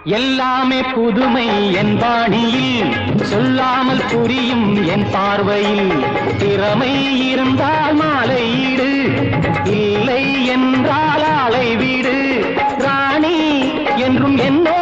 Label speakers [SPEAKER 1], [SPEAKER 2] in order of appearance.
[SPEAKER 1] எல்லாமே புதுமை என் பாணியில் சொல்லாமல் புரியும் என் பார்வையில் திறமை இருந்தால் மாலையீடு இல்லை என்றால் ஆளை வீடு ராணி என்றும் என்ன